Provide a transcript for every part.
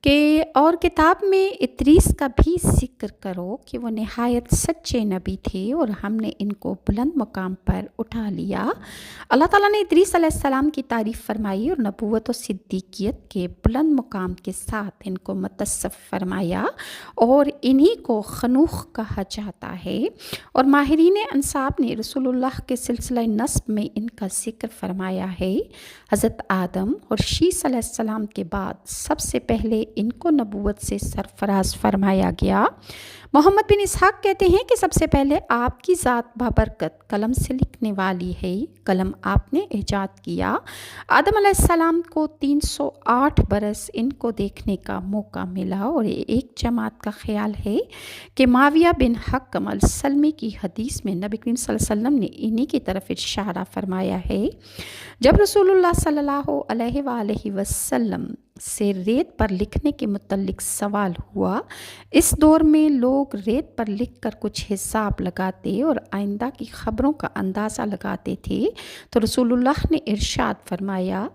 کہ اور کتاب میں ادریس کا بھی ذکر کرو کہ وہ نہایت سچے نبی تھے اور ہم نے ان کو بلند مقام پر اٹھا لیا۔ اللہ تعالیٰ نے ادریس علیہ السلام کی تعریف فرمائی اور نبوت و صدیقیت کے بلند مقام کے ساتھ ان کو متصف فرمایا اور انہی کو خنوخ کہا جاتا ہے۔ اور ماہرین انساب نے رسول اللہ کے سلسلہ نسب میں ان کا ذکر فرمایا ہے۔ حضرت آدم اور شیس علیہ السلام کے بعد سب سے پہلے ان کو نبوت سے سرفراز فرمایا گیا۔ محمد بن اسحاق کہتے ہیں کہ سب سے پہلے آپ کی ذات بابرکت قلم سے لکھنے والی ہے، قلم آپ نے ایجاد کیا۔ آدم علیہ السلام کو 308 برس ان کو دیکھنے کا موقع ملا اور ایک جماعت کا خیال ہے کہ معاویہ بن حکم السلمی کی حدیث میں نبی کریم صلی اللہ علیہ وسلم نے انہی کی طرف اشارہ فرمایا ہے۔ جب رسول اللہ صلی اللہ علیہ وآلہ وسلم سے ریت پر لکھنے کے متعلق سوال ہوا، اس دور میں لوگ ریت پر لکھ کر کچھ حساب لگاتے اور آئندہ کی خبروں کا اندازہ لگاتے تھے، تو رسول اللہ نے ارشاد فرمایا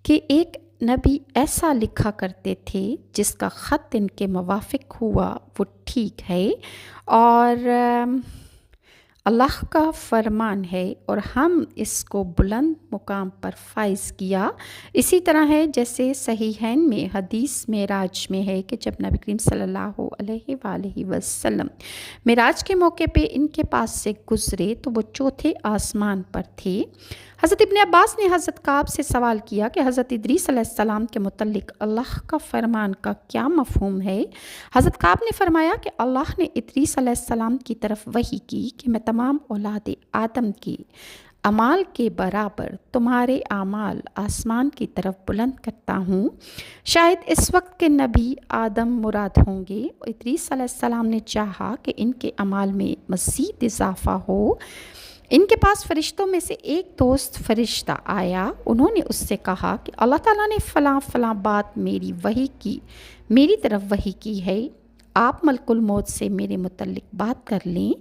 کہ ایک نبی ایسا لکھا کرتے تھے جس کا خط ان کے موافق ہوا وہ ٹھیک ہے اور اللہ کا فرمان ہے اور ہم اس کو بلند مقام پر فائز کیا۔ اسی طرح ہے جیسے صحیحین میں حدیث معراج میں ہے کہ جب نبی کریم صلی اللہ علیہ وآلہ وسلم معراج کے موقع پہ ان کے پاس سے گزرے تو وہ چوتھے آسمان پر تھے۔ حضرت ابن عباس نے حضرت کعب سے سوال کیا کہ حضرت ادریس علیہ السلام کے متعلق اللہ کا فرمان کا کیا مفہوم ہے؟ حضرت کعب نے فرمایا کہ اللہ نے ادریس علیہ السلام کی طرف وحی کی کہ میں تمام اولاد آدم کی اعمال کے برابر تمہارے اعمال آسمان کی طرف بلند کرتا ہوں۔ شاید اس وقت کے نبی آدم مراد ہوں گے۔ ادریس علیہ السلام نے چاہا کہ ان کے اعمال میں مزید اضافہ ہو۔ ان کے پاس فرشتوں میں سے ایک دوست فرشتہ آیا، انہوں نے اس سے کہا کہ اللہ تعالیٰ نے فلاں فلاں بات میری طرف وحی کی ہے، آپ ملک الموت سے میرے متعلق بات کر لیں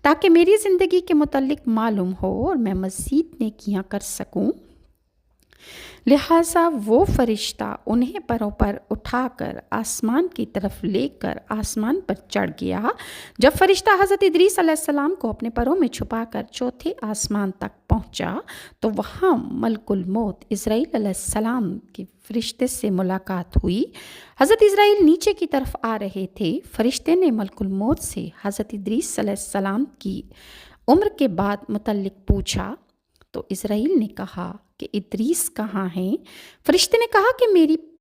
تاکہ میری زندگی کے متعلق معلوم ہو اور میں مزید نیکیاں کر سکوں۔ لہٰذا وہ فرشتہ انہیں پروں پر اٹھا کر آسمان کی طرف لے کر آسمان پر چڑھ گیا۔ جب فرشتہ حضرت ادریس علیہ السلام کو اپنے پروں میں چھپا کر چوتھے آسمان تک پہنچا تو وہاں ملک الموت اسرائیل علیہ السلام کے فرشتے سے ملاقات ہوئی۔ حضرت اسرائیل نیچے کی طرف آ رہے تھے۔ فرشتے نے ملک الموت سے حضرت ادریس علیہ السلام کی عمر کے بعد متعلق پوچھا تو اسرائیل نے کہا کہ ادریس کہاں ہیں؟ فرشتے نے کہا کہ میری